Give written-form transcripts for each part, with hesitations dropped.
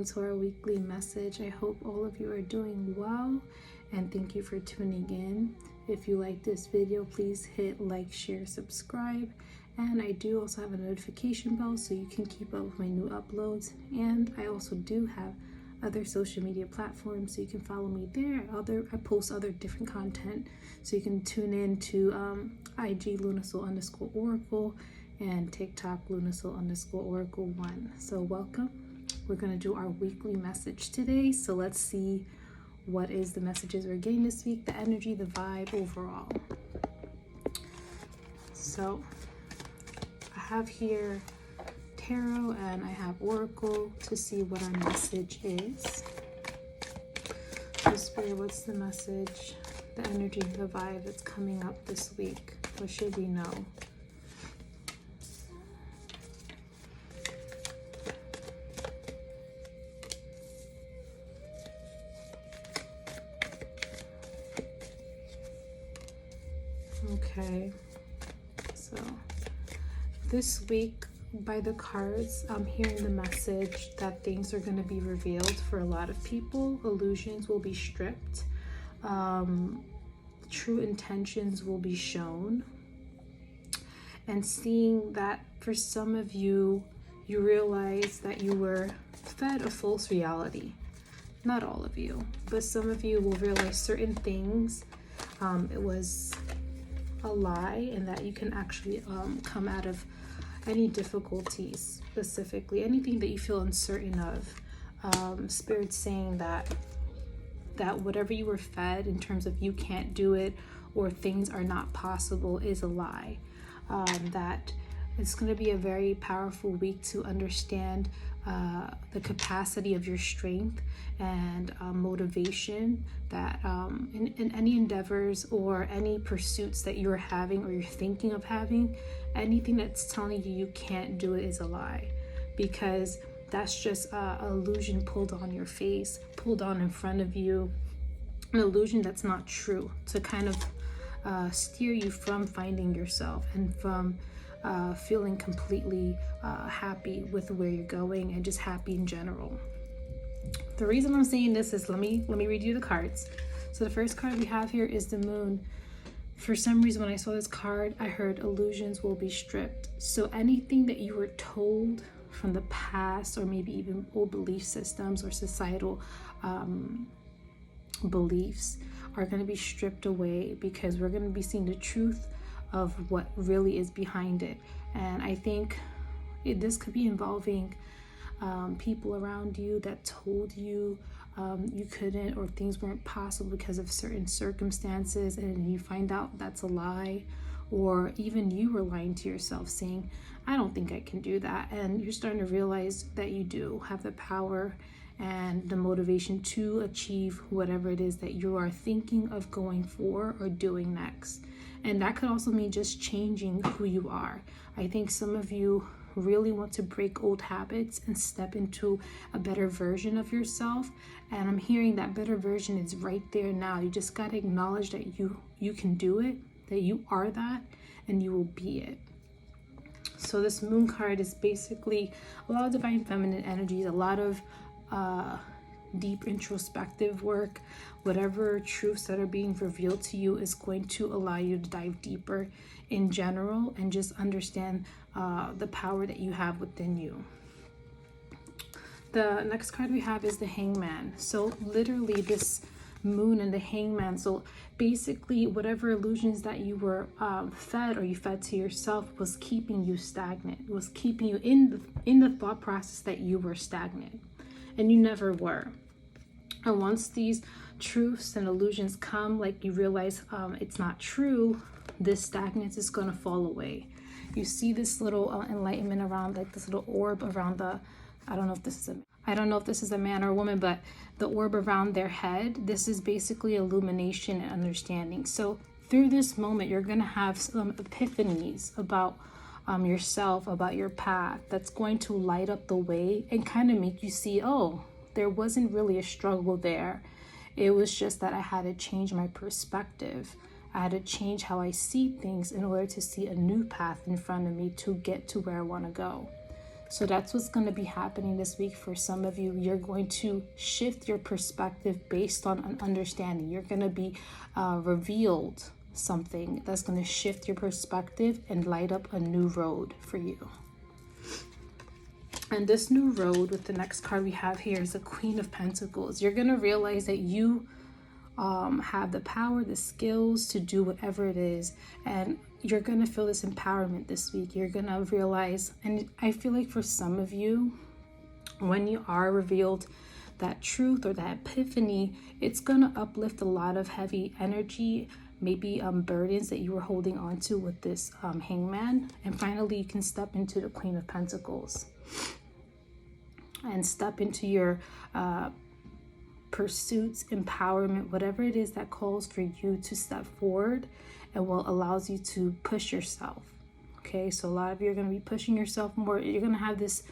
welcome to our weekly message. I hope all of you are doing well, and thank you for tuning in. If you like this video, please hit like, share, subscribe, and I do also have a notification bell so you can keep up with my new uploads. And I also do have other social media platforms, so you can follow me there. I post other different content, so you can tune in to IG Lunasoul_Oracle and TikTok Lunasoul_Oracle1. So welcome. We're going to do our weekly message today. So let's see what is the messages we're getting this week, the energy, the vibe overall. So I have here tarot and I have oracle to see what our message is. So Spirit, what's the message, the energy, the vibe that's coming up this week? What should we know? Okay, so this week by the cards, I'm hearing the message that things are going to be revealed for a lot of people. Illusions will be stripped. True intentions will be shown. And seeing that for some of you, you realize that you were fed a false reality. Not all of you, but some of you will realize certain things. It was a lie, and that you can actually come out of any difficulties, specifically anything that you feel uncertain of. Spirit's saying that whatever you were fed in terms of you can't do it or things are not possible is a lie. That it's going to be a very powerful week to understand the capacity of your strength and motivation, that in any endeavors or any pursuits that you're having or you're thinking of having, anything that's telling you can't do it is a lie, because that's just an illusion pulled on your face, pulled on in front of you, an illusion that's not true, to kind of steer you from finding yourself and from feeling completely happy with where you're going and just happy in general. The reason I'm saying this is, let me read you the cards. So the first card we have here is the Moon. For some reason, when I saw this card, I heard illusions will be stripped. So anything that you were told from the past, or maybe even old belief systems or societal beliefs, are going to be stripped away, because we're going to be seeing the truth of what really is behind it. And I think this could be involving people around you that told you you couldn't, or things weren't possible because of certain circumstances, and you find out that's a lie. Or even you were lying to yourself, saying, I don't think I can do that. And you're starting to realize that you do have the power and the motivation to achieve whatever it is that you are thinking of going for or doing next. And that could also mean just changing who you are. I think some of you really want to break old habits and step into a better version of yourself. And I'm hearing that better version is right there now. You just got to acknowledge that you can do it, that you are that, and you will be it. So this Moon card is basically a lot of divine feminine energies, a lot of deep introspective work. Whatever truths that are being revealed to you is going to allow you to dive deeper in general and just understand the power that you have within you. The next card we have is the Hangman. So literally this Moon and the Hangman, so basically whatever illusions that you were fed, or you fed to yourself, was keeping you stagnant, was keeping you in the thought process that you were stagnant, and you never were. And once these truths and illusions come, like you realize it's not true, this stagnance is going to fall away. You see this little enlightenment around, like this little orb around the, I don't know if this is a man or a woman, but the orb around their head, this is basically illumination and understanding. So through this moment, you're going to have some epiphanies about yourself, about your path, that's going to light up the way and kind of make you see, oh, there wasn't really a struggle there. It was just that I had to change my perspective. I had to change how I see things in order to see a new path in front of me to get to where I want to go. So that's what's going to be happening this week for some of you. You're going to shift your perspective based on an understanding. You're going to be revealed something that's going to shift your perspective and light up a new road for you. And this new road with the next card we have here is the Queen of Pentacles. You're going to realize that you have the power, the skills to do whatever it is. And you're going to feel this empowerment this week. You're going to realize, and I feel like for some of you, when you are revealed that truth or that epiphany, it's going to uplift a lot of heavy energy, maybe burdens that you were holding on to with this hangman. And finally, you can step into the Queen of Pentacles and step into your pursuits, empowerment, whatever it is that calls for you to step forward and will allows you to push yourself. Okay, so a lot of you are going to be pushing yourself more. You're going to have this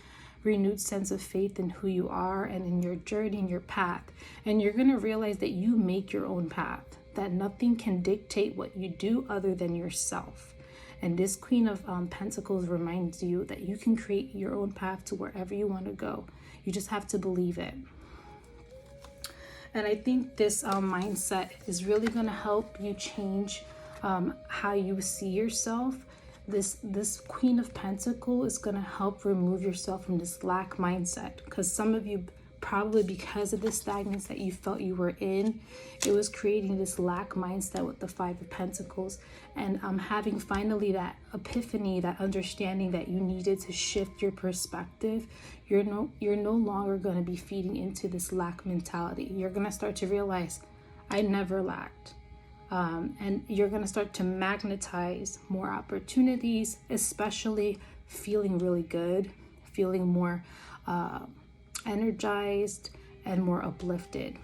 renewed sense of faith in who you are and in your journey and your path. And you're going to realize that you make your own path, that nothing can dictate what you do other than yourself. And this Queen of Pentacles reminds you that you can create your own path to wherever you want to go. You just have to believe it. And I think this mindset is really going to help you change how you see yourself. This Queen of Pentacles is going to help remove yourself from this lack mindset, because some of you, probably because of the stagnance that you felt you were in, it was creating this lack mindset with the Five of Pentacles. And having finally that epiphany, that understanding that you needed to shift your perspective, you're no longer going to be feeding into this lack mentality. You're going to start to realize, I never lacked. And you're going to start to magnetize more opportunities, especially feeling really good, feeling more energized and more uplifted.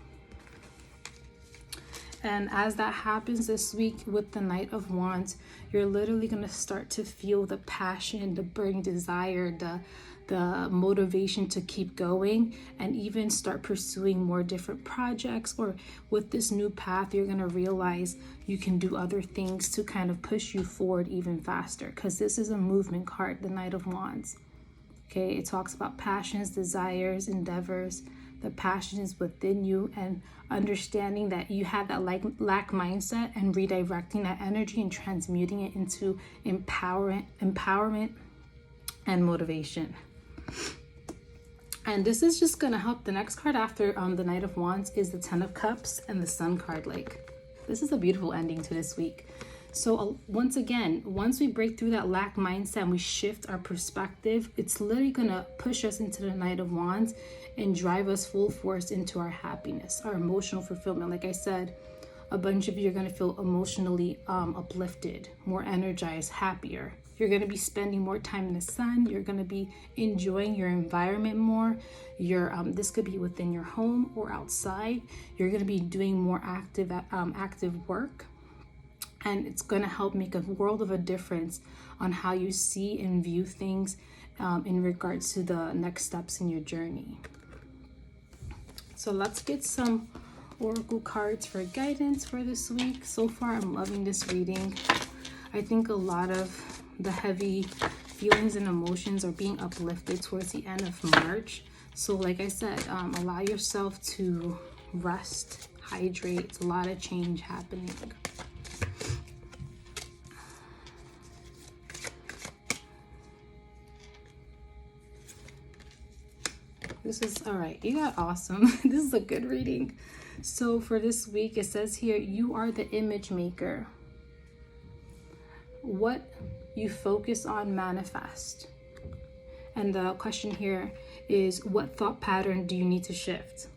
And as that happens this week with the Knight of Wands, you're literally going to start to feel the passion, the burning desire, the motivation to keep going, and even start pursuing more different projects. Or with this new path, you're going to realize you can do other things to kind of push you forward even faster, because this is a movement card, the Knight of Wands. Okay, it talks about passions, desires, endeavors. The passion is within you, and understanding that you have that lack mindset and redirecting that energy and transmuting it into empowerment and motivation. And this is just going to help. The next card after the Knight of Wands is the Ten of Cups and the Sun card. Like, this is a beautiful ending to this week. So once again, once we break through that lack mindset and we shift our perspective, it's literally going to push us into the Knight of Wands and drive us full force into our happiness, our emotional fulfillment. Like I said, a bunch of you are going to feel emotionally uplifted, more energized, happier. You're going to be spending more time in the sun. You're going to be enjoying your environment more. This could be within your home or outside. You're going to be doing more active work. And it's going to help make a world of a difference on how you see and view things in regards to the next steps in your journey. So let's get some oracle cards for guidance for this week. So far, I'm loving this reading. I think a lot of the heavy feelings and emotions are being uplifted towards the end of March. So like I said, allow yourself to rest, hydrate. It's a lot of change happening. This is all right. You got awesome. This is a good reading. So for this week, it says here, you are the image maker. What you focus on manifest. And the question here is, what thought pattern do you need to shift?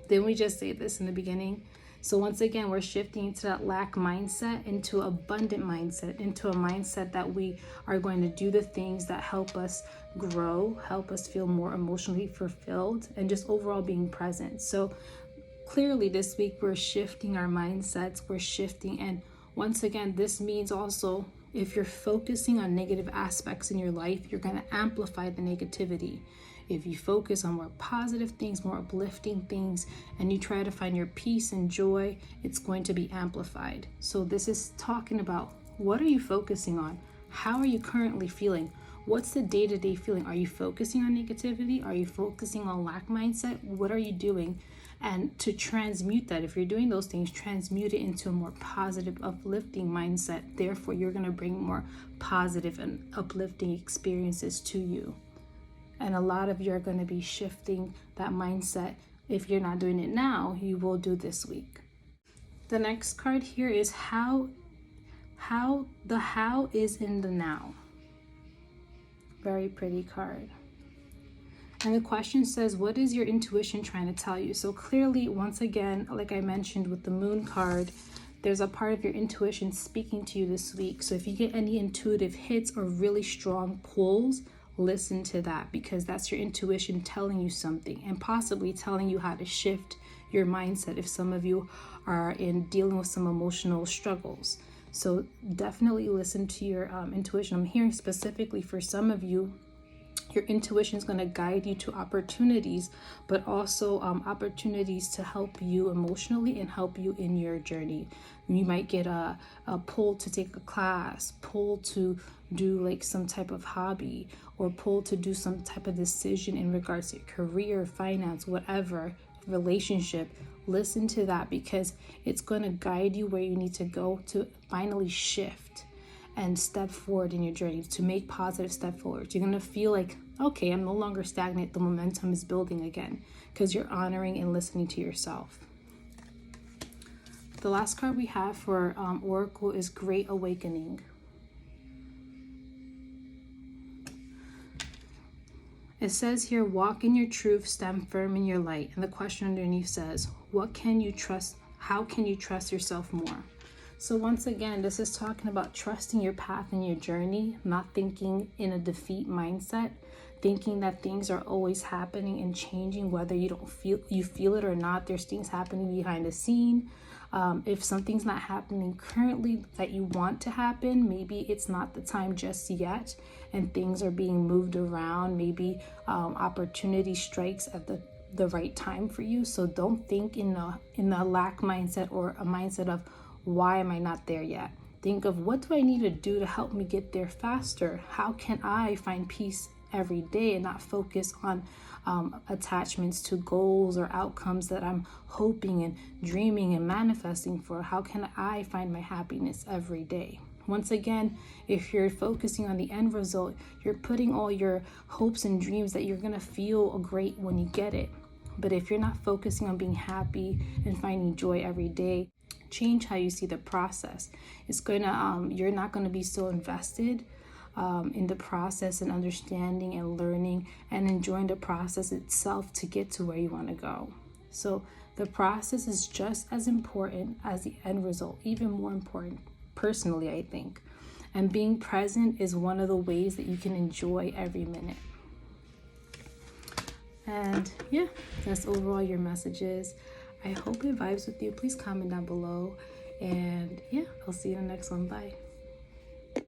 Didn't we just say this in the beginning? So once again, we're shifting into that lack mindset into abundant mindset, into a mindset that we are going to do the things that help us grow, help us feel more emotionally fulfilled, and just overall being present. So clearly this week we're shifting our mindsets, we're shifting. And once again, this means also, if you're focusing on negative aspects in your life, you're going to amplify the negativity. If you focus on more positive things, more uplifting things, and you try to find your peace and joy, it's going to be amplified. So this is talking about, what are you focusing on? How are you currently feeling? What's the day-to-day feeling? Are you focusing on negativity? Are you focusing on lack mindset? What are you doing? And to transmute that, if you're doing those things, transmute it into a more positive, uplifting mindset. Therefore, you're going to bring more positive and uplifting experiences to you. And a lot of you are going to be shifting that mindset. If you're not doing it now, you will do this week. The next card here is how is in the now. Very pretty card. And the question says, what is your intuition trying to tell you? So clearly, once again, like I mentioned with the moon card, there's a part of your intuition speaking to you this week. So if you get any intuitive hits or really strong pulls, listen to that, because that's your intuition telling you something and possibly telling you how to shift your mindset if some of you are dealing with some emotional struggles. So definitely listen to your intuition. I'm hearing specifically for some of you, your intuition is going to guide you to opportunities, but also opportunities to help you emotionally and help you in your journey. You might get a pull to take a class, pull to do like some type of hobby, or pull to do some type of decision in regards to your career, finance, whatever, relationship. Listen to that, because it's going to guide you where you need to go to finally shift and step forward in your journey, to make positive step forward. You're going to feel like, okay, I'm no longer stagnant. The momentum is building again, because you're honoring and listening to yourself. The last card we have for Oracle is Great Awakening. It says here, walk in your truth, stand firm in your light. And the question underneath says, what can you trust? How can you trust yourself more? So once again, this is talking about trusting your path and your journey, not thinking in a defeat mindset, thinking that things are always happening and changing, whether you feel it or not. There's things happening behind the scene. If something's not happening currently that you want to happen, maybe it's not the time just yet, and things are being moved around. Maybe opportunity strikes at the right time for you. So don't think in the lack mindset or a mindset of, why am I not there yet? Think of, what do I need to do to help me get there faster? How can I find peace every day and not focus on attachments to goals or outcomes that I'm hoping and dreaming and manifesting for? How can I find my happiness every day? Once again, if you're focusing on the end result, you're putting all your hopes and dreams that you're going to feel great when you get it. But if you're not focusing on being happy and finding joy every day, change how you see the process. It's gonna you're not going to be so invested in the process and understanding and learning and enjoying the process itself to get to where you want to go. So the process is just as important as the end result, even more important, personally, I think. And being present is one of the ways that you can enjoy every minute. And yeah, that's overall your messages. I hope it vibes with you. Please comment down below. And yeah, I'll see you in the next one. Bye.